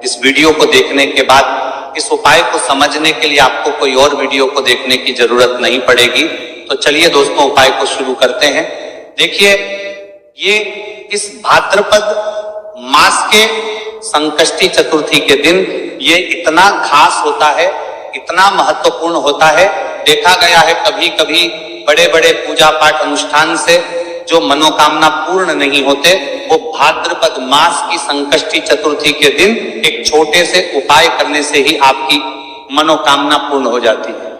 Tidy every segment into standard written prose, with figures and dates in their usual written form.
इस वीडियो को देखने के बाद इस उपाय को समझने के लिए आपको कोई और वीडियो को देखने की जरूरत नहीं पड़ेगी। तो चलिए दोस्तों उपाय को शुरू करते हैं। देखिए, ये इस भाद्रपद मास के संकष्टी चतुर्थी के दिन ये इतना खास होता है, इतना महत्वपूर्ण होता है। देखा गया है कभी कभी बड़े बड़े पूजा पाठ अनुष्ठान से जो मनोकामना पूर्ण नहीं होते, वो भाद्रपद मास की संकष्टी चतुर्थी के दिन एक छोटे से उपाय करने से ही आपकी मनोकामना पूर्ण हो जाती है।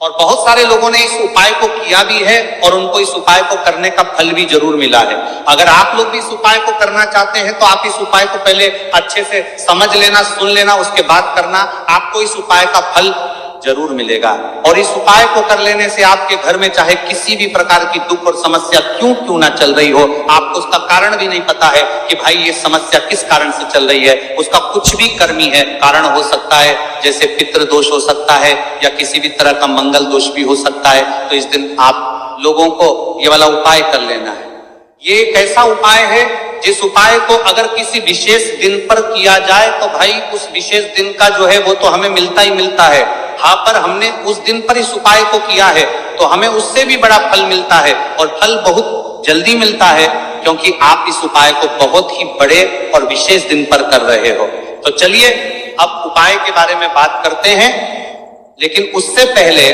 और बहुत सारे लोगों ने इस उपाय को किया भी है और उनको इस उपाय को करने का फल भी जरूर मिला है। अगर आप लोग भी इस उपाय को करना चाहते हैं तो आप इस उपाय को पहले अच्छे से समझ लेना, सुन लेना, उसके बाद करना, आपको इस उपाय का फल जरूर मिलेगा। और इस उपाय को कर लेने से आपके घर में चाहे किसी भी प्रकार की दुख और समस्या क्यों ना चल रही हो, आपको उसका कारण भी नहीं पता है कि भाई ये समस्या किस कारण से चल रही है, उसका कुछ भी कर्मी है कारण हो सकता है, जैसे पितृ दोष हो सकता है या किसी भी तरह का मंगल दोष भी हो सकता है। तो इस दिन आप लोगों को ये वाला उपाय कर लेना है। ये एक ऐसा उपाय है जिस उपाय को अगर किसी विशेष दिन पर किया जाए तो भाई उस विशेष दिन का जो है वो तो हमें मिलता ही मिलता है। हाँ, पर हमने उस दिन पर इस उपाय को किया है तो हमें उससे भी बड़ा फल मिलता है, और फल बहुत जल्दी मिलता है क्योंकि आप इस उपाय को बहुत ही बड़े और विशेष दिन पर कर रहे हो। तो चलिए अब उपाय के बारे में बात करते हैं, लेकिन उससे पहले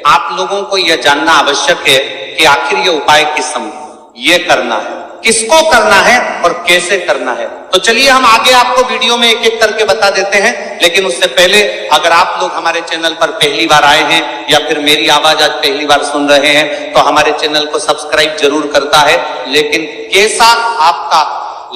आप लोगों को यह जानना आवश्यक है कि आखिर ये उपाय किस समय ये करना है, किसको करना है और कैसे करना है। तो चलिए हम आगे आपको वीडियो में एक एक करके बता देते हैं। लेकिन उससे पहले अगर आप लोग हमारे चैनल पर पहली बार आए हैं या फिर मेरी आवाज आज पहली बार सुन रहे हैं तो हमारे चैनल को सब्सक्राइब जरूर करता है, लेकिन कैसा आपका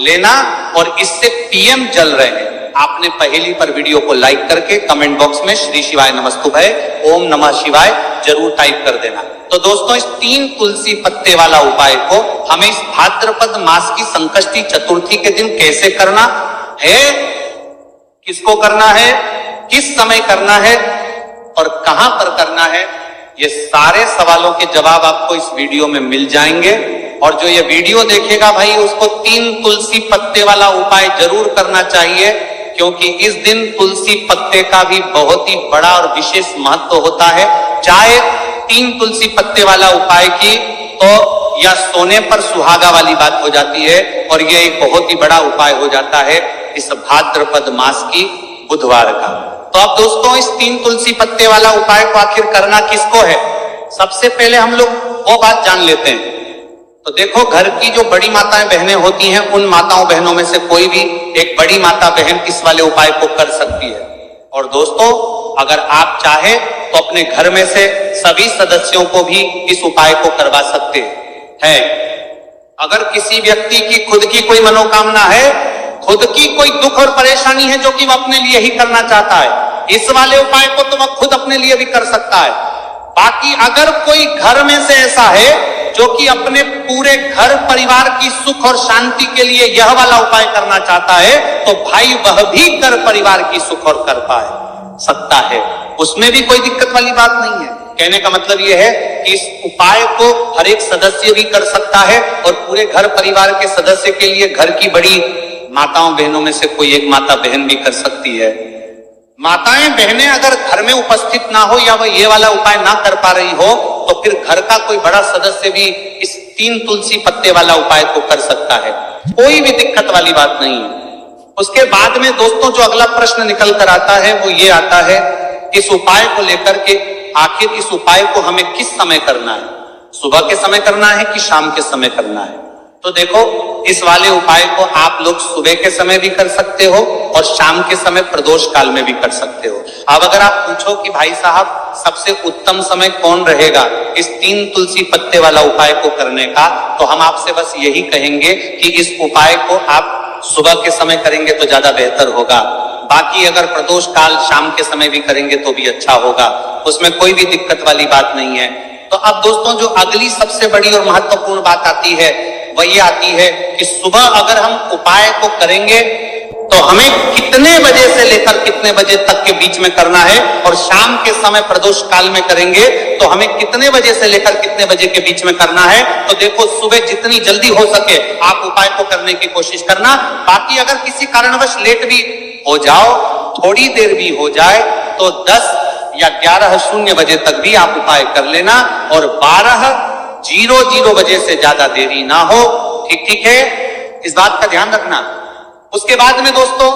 लेना और इससे पीएम जल रहे हैं, आपने पहली पर वीडियो को लाइक करके कमेंट बॉक्स में श्री शिवाय नमस्तुभय ओम नमः शिवाय जरूर टाइप कर देना। तो दोस्तों इस 3 तुलसी पत्ते वाला उपाय को हमें इस भाद्रपद मास की संकष्टी चतुर्थी के दिन कैसे करना है, किसको करना है, किस समय करना है और कहां पर करना है, ये सारे सवालों के जवाब आपको इस वीडियो में मिल जाएंगे। और जो ये वीडियो देखेगा भाई उसको 3 तुलसी पत्ते वाला उपाय जरूर करना चाहिए, क्योंकि इस दिन तुलसी पत्ते का भी बहुत ही बड़ा और विशेष महत्व होता है। चाहे 3 तुलसी पत्ते वाला उपाय की तो या सोने पर सुहागा वाली बात हो जाती है, और यह एक बहुत ही बड़ा उपाय हो जाता है इस भाद्रपद मास की बुधवार का। तो अब दोस्तों इस 3 तुलसी पत्ते वाला उपाय को आखिर करना किसको है, सबसे पहले हम लोग वो बात जान लेते हैं। तो देखो, घर की जो बड़ी माताएं बहनें होती हैं, उन माताओं बहनों में से कोई भी एक बड़ी माता बहन इस वाले उपाय को कर सकती है। और दोस्तों अगर आप चाहे तो अपने घर में से सभी सदस्यों को भी इस उपाय को करवा सकते हैं। अगर किसी व्यक्ति की खुद की कोई मनोकामना है, खुद की कोई दुख और परेशानी है जो कि वह अपने लिए ही करना चाहता है, इस वाले उपाय को तो वह खुद अपने लिए भी कर सकता है। बाकी अगर कोई घर में से ऐसा है जो कि अपने पूरे घर परिवार की सुख और शांति के लिए यह वाला उपाय करना चाहता है, तो भाई वह भी घर परिवार की सुख और कर पाए सकता है, उसमें भी कोई दिक्कत वाली बात नहीं है। कहने का मतलब यह है कि इस उपाय को हर एक सदस्य भी कर सकता है और पूरे घर परिवार के सदस्य के लिए घर की बड़ी माताओं बहनों में से कोई एक माता बहन भी कर सकती है। माताएं बहनें अगर घर में उपस्थित ना हो या वह ये वाला उपाय ना कर पा रही हो तो फिर घर का कोई बड़ा सदस्य भी इस 3 तुलसी पत्ते वाला उपाय को कर सकता है, कोई भी दिक्कत वाली बात नहीं है। उसके बाद में दोस्तों जो अगला प्रश्न निकल कर आता है वो ये आता है, इस उपाय को लेकर के आखिर इस उपाय को हमें किस समय करना है, सुबह के समय करना है कि शाम के समय करना है। तो देखो, इस वाले उपाय को आप लोग सुबह के समय भी कर सकते हो और शाम के समय प्रदोष काल में भी कर सकते हो। अब अगर आप पूछो कि भाई साहब सबसे उत्तम समय कौन रहेगा इस 3 तुलसी पत्ते वाला उपाय को करने का, तो हम आपसे बस यही कहेंगे कि इस उपाय को आप सुबह के समय करेंगे तो ज्यादा बेहतर होगा। बाकी अगर प्रदोष काल शाम के समय भी करेंगे तो भी अच्छा होगा, उसमें कोई भी दिक्कत वाली बात नहीं है। तो अब दोस्तों जो अगली सबसे बड़ी और महत्वपूर्ण बात आती है वह ये आती है कि सुबह अगर हम उपाय को करेंगे तो हमें कितने बजे से लेकर कितने बजे तक के बीच में करना है, और शाम के समय प्रदोष काल में करेंगे तो हमें कितने बजे से लेकर कितने बजे के बीच में करना है। तो देखो, सुबह जितनी जल्दी हो सके आप उपाय को करने की कोशिश करना। बाकी अगर किसी कारणवश लेट भी हो जाओ, थोड़ी देर भी हो जाए तो 10 या 11:00 बजे तक भी आप उपाय कर लेना, और 12:00 बजे से ज्यादा देरी ना हो। ठीक है, इस बात का ध्यान रखना। उसके बाद में दोस्तों,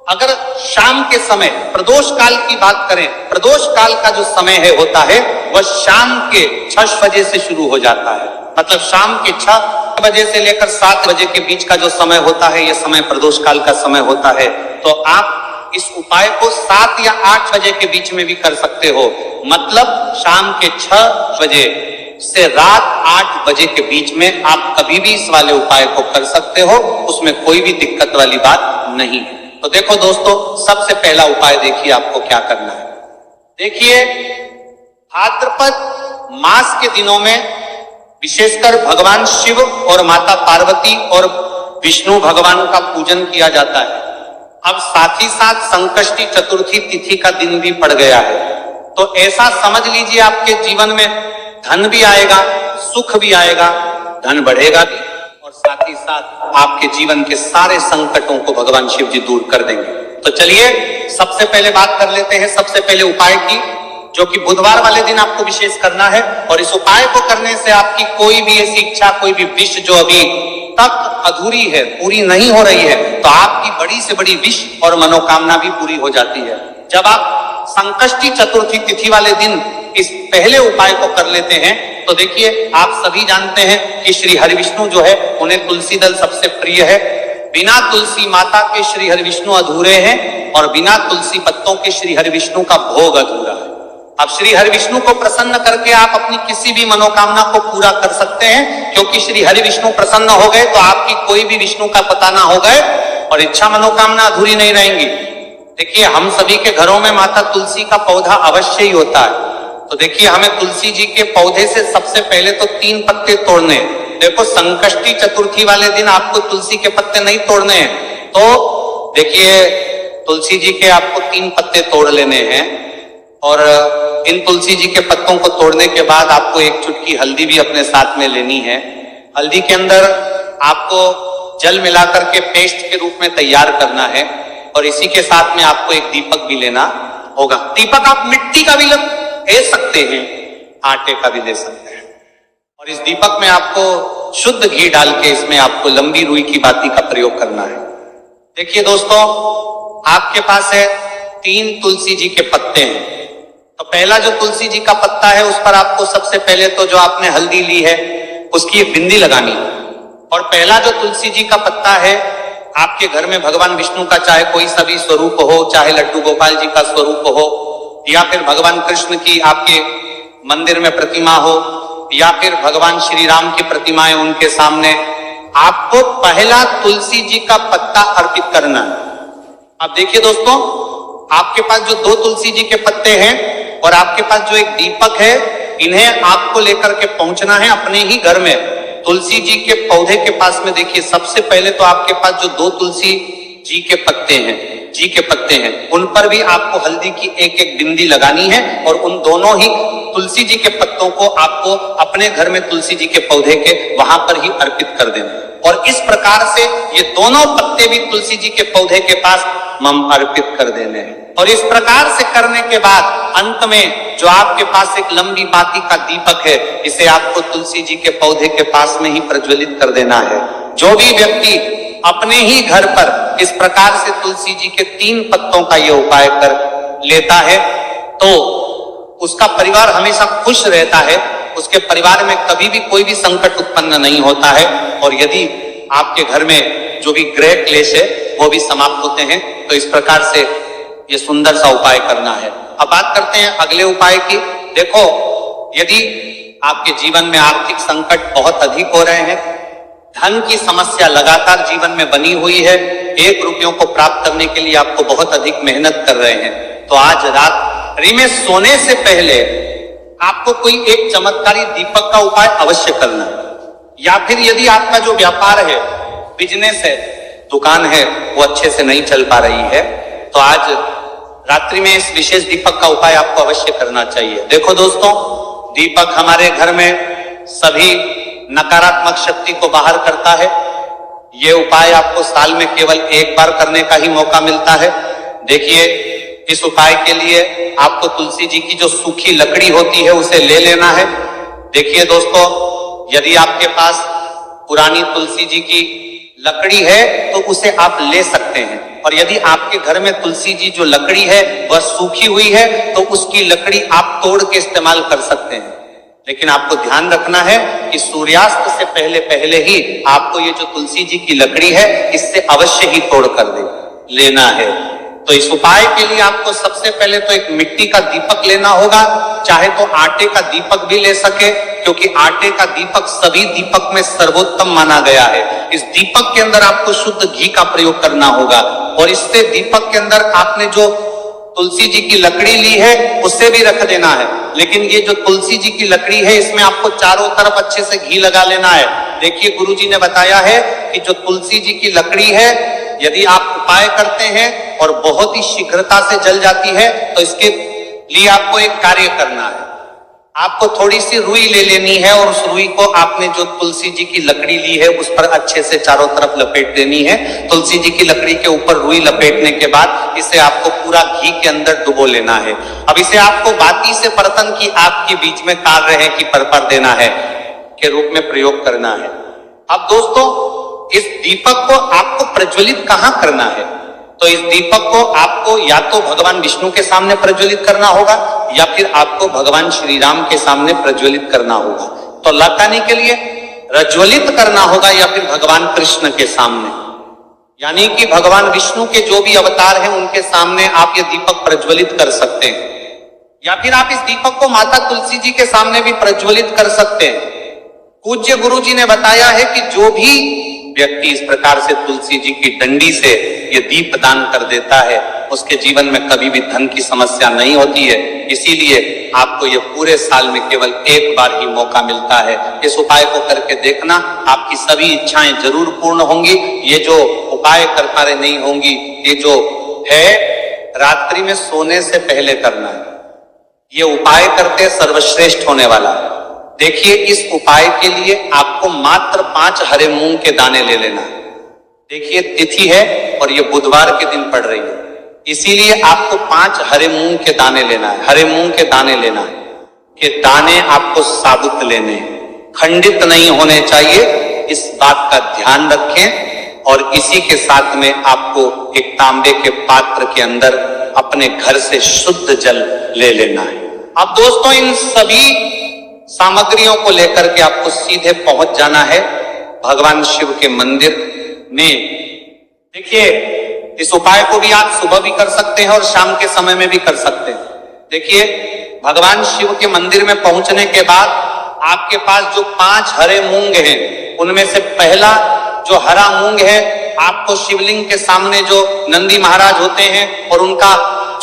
अगर शाम के समय प्रदोष काल की बात करें, प्रदोष काल का जो समय होता है वह शाम के 6 बजे से शुरू हो जाता है। मतलब शाम के 6 बजे से लेकर 7 बजे के बीच का जो समय होता है, यह समय प्रदोष काल का समय होता है। तो आप इस उपाय को 7 या 8 बजे के बीच में भी कर सकते हो। मतलब शाम के 6 बजे से रात 8 बजे के बीच में आप कभी भी इस वाले उपाय को कर सकते हो, उसमें कोई भी दिक्कत वाली बात नहीं है। तो देखो दोस्तों, सबसे पहला उपाय देखिए आपको क्या करना है। देखिए, भाद्रपद मास के दिनों में विशेषकर भगवान शिव और माता पार्वती और विष्णु भगवान का पूजन किया जाता है। अब साथ ही साथ संकष्टी चतुर्थी तिथि का दिन भी पड़ गया है, तो ऐसा समझ लीजिए आपके जीवन में धन भी आएगा, सुख भी आएगा, धन बढ़ेगा भी, और साथ ही साथ आपके जीवन के सारे संकटों को भगवान शिव जी दूर कर देंगे। तो चलिए सबसे पहले बात कर लेते हैं सबसे पहले उपाय की, जो कि बुधवार वाले दिन आपको विशेष करना है। और इस उपाय को करने से आपकी कोई भी ऐसी इच्छा, कोई भी विश जो अभी तक अधूरी है, पूरी नहीं हो रही है, तो आपकी बड़ी से बड़ी विश और मनोकामना भी पूरी हो जाती है। जब आप संकष्टी चतुर्थी तिथि वाले दिन इस पहले उपाय को कर लेते हैं, तो देखिए आप सभी जानते हैं कि श्री हरिविष्णु जो है, उन्हें तुलसी दल सबसे प्रिय है। बिना तुलसी माता के श्री हरिविष्णु अधूरे हैं, और बिना तुलसी पत्तों के श्री हरिविष्णु का भोग अधूरा है। अब श्री हरिविष्णु को प्रसन्न करके आप अपनी किसी भी मनोकामना को पूरा कर सकते हैं, क्योंकि श्री हरिविष्णु प्रसन्न हो गए तो आपकी कोई भी विष्णु का पता ना हो गए और इच्छा मनोकामना अधूरी नहीं रहेंगी। देखिए, हम सभी के घरों में माता तुलसी का पौधा अवश्य ही होता है। तो देखिए, हमें तुलसी जी के पौधे से सबसे पहले तो 3 पत्ते तोड़ने हैं। देखो, संकष्टी चतुर्थी वाले दिन आपको तुलसी के पत्ते नहीं तोड़ने हैं, तो देखिए तुलसी जी के आपको 3 पत्ते तोड़ लेने हैं, और इन तुलसी जी के पत्तों को तोड़ने के बाद आपको 1 चुटकी हल्दी भी अपने साथ में लेनी है। हल्दी के अंदर आपको जल मिलाकर के पेस्ट के रूप में तैयार करना है, और इसी के साथ में आपको एक दीपक भी लेना होगा। दीपक आप मिट्टी का भी ले सकते हैं, आटे का भी ले सकते हैं, और इस दीपक में आपको शुद्ध घी डाल के इसमें आपको लंबी रुई की बाती का प्रयोग करना है। देखिए दोस्तों, आपके पास है 3 तुलसी जी के पत्ते हैं। तो पहला जो तुलसी जी का पत्ता है, उस पर आपको सबसे पहले तो जो आपने हल्दी ली है उसकी एक बिंदी लगानी है। और पहला जो तुलसी जी का पत्ता है, आपके घर में भगवान विष्णु का चाहे कोई सा भी स्वरूप हो, चाहे लड्डू गोपाल जी का स्वरूप हो, या फिर भगवान कृष्ण की आपके मंदिर में प्रतिमा हो, या फिर भगवान श्री राम की प्रतिमाएं उनके सामने, आपको पहला तुलसी जी का पत्ता अर्पित करना है। अब देखिए दोस्तों, आपके पास जो 2 तुलसी जी के पत्ते हैं और आपके पास जो एक दीपक है, इन्हें आपको लेकर के पहुंचना है अपने ही घर में तुलसी जी के पौधे के पास में। देखिए, सबसे पहले तो आपके पास जो 2 तुलसी जी के पत्ते हैं, उन पर भी आपको हल्दी की एक बिंदी लगानी है, और उन दोनों ही तुलसी जी के पत्तों को आपको अपने घर में तुलसी जी के पौधे के वहां पर ही अर्पित कर देना। और इस प्रकार से ये दोनों पत्ते भी तुलसी जी के पौधे के पास मम अर्पित कर देने हैं। और इस प्रकार से करने के बाद अंत में जो आपके पास एक लंबी बाती का दीपक है, इसे आपको तुलसी जी के पौधे के पास में ही प्रज्वलित कर देना है। जो भी व्यक्ति अपने ही घर पर इस प्रकार से तुलसी जी के 3 पत्तों का ये उपाय कर लेता है, तो उसका परिवार हमेशा खुश रहता है, उसके परिवार में कभी भी कोई भी संकट उत्पन्न नहीं होता है, और यदि आपके घर में जो भी ग्रह क्लेश है वो भी समाप्त होते हैं। तो इस प्रकार से ये सुंदर सा उपाय करना है। अब बात करते हैं अगले उपाय की। देखो, यदि आपके जीवन में आर्थिक संकट बहुत अधिक हो रहे हैं, धन की समस्या लगातार जीवन में बनी हुई है, 1 रुपयों को प्राप्त करने के लिए आपको बहुत अधिक मेहनत कर रहे हैं, तो आज रात्रि में सोने से पहले आपको कोई एक चमत्कारी दीपक का उपाय अवश्य करना है। या फिर यदि आपका जो व्यापार है, बिजनेस है, दुकान है, वो अच्छे से नहीं चल पा रही है, तो आज रात्रि में इस विशेष दीपक का उपाय आपको अवश्य करना चाहिए। देखो दोस्तों, दीपक हमारे घर में सभी नकारात्मक शक्ति को बाहर करता है। ये उपाय आपको साल में केवल एक बार करने का ही मौका मिलता है। देखिए, इस उपाय के लिए आपको तुलसी जी की जो सूखी लकड़ी होती है उसे ले लेना है। देखिए दोस्तों, यदि आपके पास पुरानी तुलसी जी की लकड़ी है तो उसे आप ले सकते हैं, और यदि आपके घर में तुलसी जी जो लकड़ी है वह सूखी हुई है तो उसकी लकड़ी आप तोड़ के इस्तेमाल कर सकते हैं। लेकिन आपको ध्यान रखना है कि सूर्यास्त से पहले पहले ही आपको ये जो तुलसी जी की लकड़ी है इससे अवश्य ही तोड़ कर लेना है। तो इस उपाय के लिए आपको सबसे पहले तो एक मिट्टी का दीपक लेना होगा, चाहे तो आटे का दीपक भी ले सके, क्योंकि आटे का दीपक सभी दीपक में सर्वोत्तम माना गया है। इस दीपक के अंदर आपको शुद्ध घी का प्रयोग करना होगा, और इससे दीपक के अंदर आपने जो तुलसी जी की लकड़ी ली है उसे भी रख देना है। लेकिन ये जो तुलसी जी की लकड़ी है इसमें आपको चारों तरफ अच्छे से घी लगा लेना है। देखिए, गुरु जी ने बताया है कि जो तुलसी जी की लकड़ी है यदि आप उपाय करते हैं और बहुत ही शीघ्रता से जल जाती है तो इसके लिए आपको एक कार्य करना है। आपको थोड़ी सी रुई ले लेनी है और उस रुई को आपने जो तुलसी जी की लकड़ी ली है उस पर अच्छे से चारों तरफ लपेट देनी है। तुलसी जी की लकड़ी के ऊपर रुई लपेटने के बाद इसे आपको पूरा घी के अंदर डुबो लेना है। अब इसे आपको बाती से बर्तन की आग के बीच में काट रहे की पर देना है के रूप में प्रयोग करना है। अब दोस्तों, इस दीपक को आपको प्रज्वलित कहां करना है? तो इस दीपक को आपको या तो भगवान विष्णु के सामने प्रज्वलित करना होगा या फिर आपको भगवान श्री राम के सामने प्रज्वलित करना होगा। तो लौटाने के लिए प्रज्वलित करना होगा या फिर भगवान कृष्ण के सामने, यानी कि भगवान विष्णु के जो भी अवतार हैं उनके सामने आप ये दीपक प्रज्वलित कर सकते हैं, या फिर आप इस दीपक को माता तुलसी जी के सामने भी प्रज्वलित कर सकते हैं। पूज्य गुरु जी ने बताया है कि जो भी व्यक्ति इस प्रकार से तुलसी जी की डंडी से ये दीप दान कर देता है उसके जीवन में कभी भी धन की समस्या नहीं होती है। इसीलिए आपको ये पूरे साल में केवल एक बार ही मौका मिलता है। इस उपाय को करके देखना, आपकी सभी इच्छाएं जरूर पूर्ण होंगी। ये जो उपाय कर पा रहे नहीं होंगी, ये जो है रात्रि में सोने से पहले करना है। ये उपाय करते सर्वश्रेष्ठ होने वाला है। देखिए, इस उपाय के लिए आपको मात्र 5 हरे मूंग के दाने ले लेना है। देखिए, तिथि है और ये बुधवार के दिन पड़ रही है, इसीलिए आपको 5 हरे मूंग के दाने लेना है। हरे मूंग के दाने लेना है कि दाने आपको साबुत लेने हैं, खंडित नहीं होने चाहिए। इस बात का ध्यान रखें। और इसी के साथ में आपको एक तांबे के पात्र के अंदर अपने घर से शुद्ध जल ले लेना है। अब दोस्तों, इन सभी सामग्रियों को लेकर के आपको सीधे पहुंच जाना है भगवान शिव के मंदिर में। देखिए, इस उपाय को भी आप सुबह भी कर सकते हैं और शाम के समय में भी कर सकते हैं। देखिए, भगवान शिव के मंदिर में पहुंचने के बाद आपके पास जो 5 हरे मूंग हैं उनमें से पहला जो हरा मूंग है, आपको शिवलिंग के सामने जो नंदी महाराज होते हैं और उनका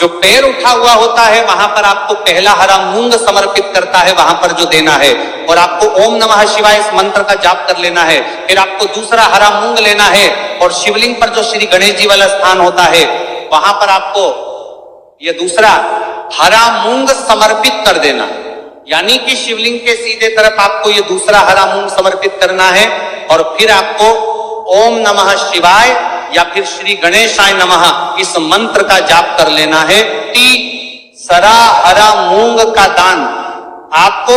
जो पैर उठा हुआ होता है वहां पर आपको पहला हरा मूंग समर्पित करता है, वहां पर जो देना है। और आपको ओम नमः शिवाय इस मंत्र का जाप कर लेना है। फिर आपको दूसरा हरा मूंग लेना है और शिवलिंग पर जो श्री गणेश जी वाला स्थान होता है वहां पर आपको ये दूसरा हरा मूंग समर्पित कर देना, यानी कि शिवलिंग के सीधे तरफ आपको ये दूसरा हरा मूंग समर्पित करना है। और फिर आपको ओम नमः शिवाय या फिर श्री गणेशाय नमः इस मंत्र का जाप कर लेना है कि सरा हरा मूंग का दान आपको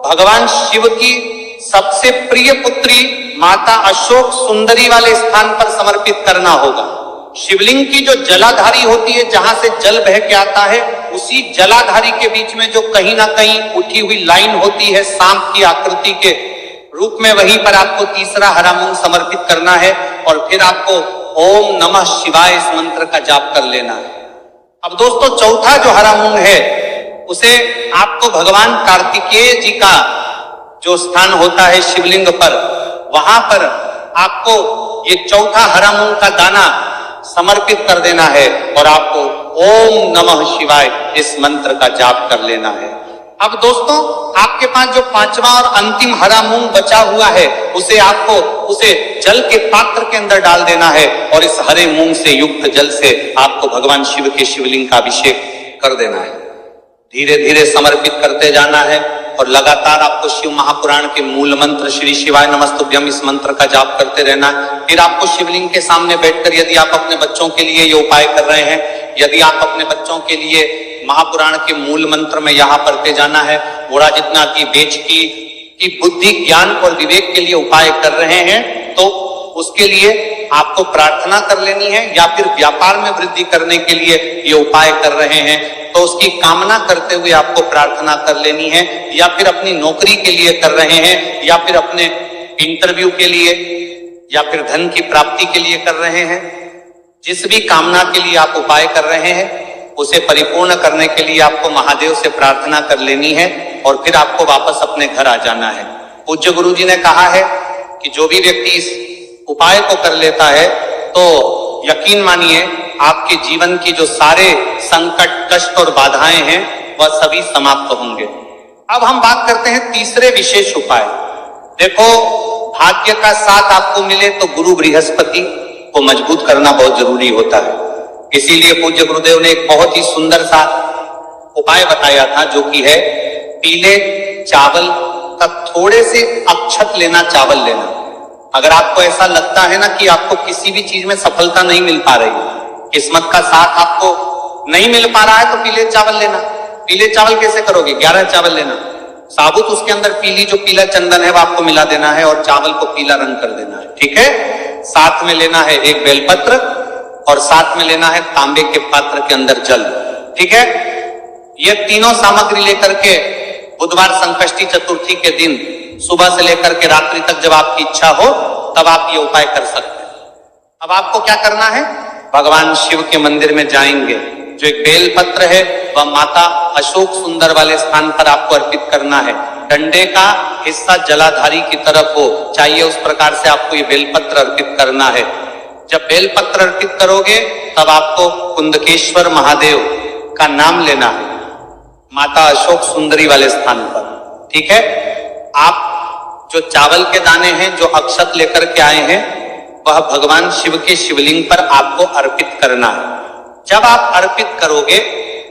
भगवान शिव की सबसे प्रिय पुत्री माता अशोक सुंदरी वाले स्थान पर समर्पित करना होगा। शिवलिंग की जो जलाधारी होती है, जहां से जल बह के आता है, उसी जलाधारी के बीच में जो कहीं ना कहीं उठी हुई लाइन होती है सांप की आकृति के रूप में, वहीं पर आपको तीसरा हरा मूंग समर्पित करना है। और फिर आपको ओम नमः शिवाय इस मंत्र का जाप कर लेना है। अब दोस्तों, चौथा जो हरा मूंग है उसे आपको भगवान कार्तिकेय जी का जो स्थान होता है शिवलिंग पर, वहां पर आपको ये चौथा हरा मूंग का दाना समर्पित कर देना है और आपको ओम नमः शिवाय इस मंत्र का जाप कर लेना है। अब दोस्तों, आपके पास जो 5वां और अंतिम हरा मूंग बचा हुआ है उसे आपको उसे जल के पात्र के अंदर डाल देना है और इस हरे मूंग से युक्त जल से आपको भगवान शिव के शिवलिंग का अभिषेक कर देना है। धीरे धीरे समर्पित करते जाना है। और लगातार आपको शिव महापुराण के मूल मंत्र श्री शिवाय नमस्तुभ्यम इस मंत्र का जाप करते रहना है। फिर आपको शिवलिंग के सामने बैठकर यदि आप अपने बच्चों के लिए ये उपाय कर रहे हैं, यदि आप अपने बच्चों के लिए महापुराण के मूल मंत्र में यहाँ पढ़ते जाना है, घोड़ा जितना की बेच की बुद्धि ज्ञान और विवेक के लिए उपाय कर रहे हैं, तो उसके लिए आपको प्रार्थना कर लेनी है, या फिर व्यापार में वृद्धि करने के लिए ये उपाय कर रहे हैं तो उसकी कामना करते हुए आपको प्रार्थना कर लेनी है, या फिर अपनी नौकरी के लिए कर रहे हैं, या फिर अपने इंटरव्यू के लिए, या फिर धन की प्राप्ति के लिए कर रहे हैं। जिस भी कामना के लिए आप उपाय कर रहे हैं उसे परिपूर्ण करने के लिए आपको महादेव से प्रार्थना कर लेनी है और फिर आपको वापस अपने घर आ जाना है। पूज्य गुरु जी ने कहा है कि जो भी व्यक्ति इस उपाय को कर लेता है तो यकीन मानिए आपके जीवन की जो सारे संकट कष्ट और बाधाएं हैं वह सभी समाप्त होंगे। अब हम बात करते हैं तीसरे विशेष उपाय। देखो, भाग्य का साथ आपको मिले तो गुरु बृहस्पति को मजबूत करना बहुत जरूरी होता है। इसीलिए पूज्य गुरुदेव ने एक बहुत ही सुंदर सा उपाय बताया था, जो कि है पीले चावल का थोड़े से अक्षत लेना, चावल लेना। अगर आपको ऐसा लगता है ना कि आपको किसी भी चीज में सफलता नहीं मिल पा रही, किस्मत का साथ आपको नहीं मिल पा रहा है, तो पीले चावल लेना। पीले चावल कैसे करोगे? 11 चावल लेना, साबुत उसके अंदर पीली जो पीला चंदन है वो आपको मिला देना है और चावल को पीला रंग कर देना है, ठीक है। साथ में लेना है एक बेलपत्र और साथ में लेना है तांबे के पात्र के अंदर जल, ठीक है। ये तीनों सामग्री लेकर के बुधवार संकष्टी चतुर्थी के दिन सुबह से लेकर के रात्रि तक जब आपकी इच्छा हो तब आप ये उपाय कर सकते हैं। अब आपको क्या करना है? भगवान शिव के मंदिर में जाएंगे, जो एक बेलपत्र है वह माता अशोक सुंदर वाले स्थान पर आपको अर्पित करना है। डंडे का हिस्सा जलाधारी की तरफ हो चाहिए, उस प्रकार से आपको ये बेलपत्र अर्पित करना है। जब बेलपत्र अर्पित करोगे तब आपको कुंदकेश्वर महादेव का नाम लेना है, माता अशोक सुंदरी वाले स्थान पर, ठीक है। आप जो चावल के दाने हैं, जो अक्षत लेकर के आए हैं, वह भगवान शिव के शिवलिंग पर आपको अर्पित करना है। जब आप अर्पित करोगे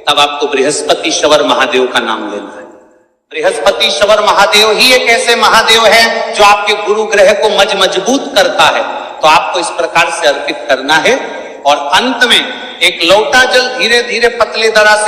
तब आपको बृहस्पतिश्वर महादेव का नाम लेना है। बृहस्पतिश्वर महादेव ही एक ऐसे महादेव है जो आपके गुरु ग्रह को मजबूत करता है, तो आपको इस प्रकार से अर्पित करना है। और अंत में एक लौटा जल धीरे धीरे पतले दरा से